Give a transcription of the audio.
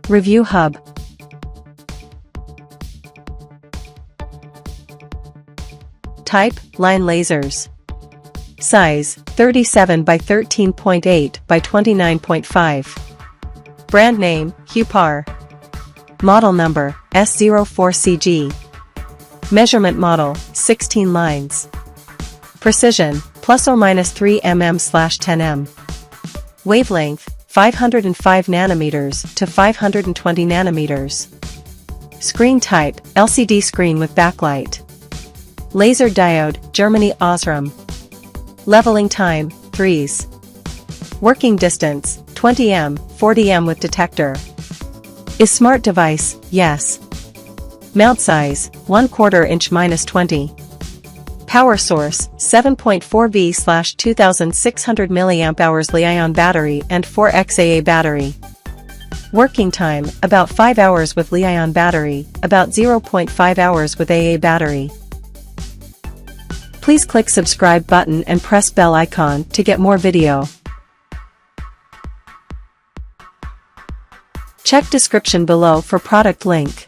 Review hub. Type, line lasers. Size, 37 by 13.8 by 29.5. Brand name, Huepar. Model number, S04CG. Measurement model, 16 lines. Precision, ±3 mm/10 m. Wavelength, 505 nanometers to 520 nanometers. Screen type, LCD screen with backlight. Laser diode, Germany Osram. Leveling time, 3s. Working distance, 20 m, 40 m with detector. Is smart device, yes. Mount size, 1/4 inch -20. Power source, 7.4 V/2600 mAh Li-ion battery and 4x AA battery. Working time, about 5 hours with Li-ion battery, about 0.5 hours with AA battery. Please click subscribe button and press bell icon to get more video. Check description below for product link.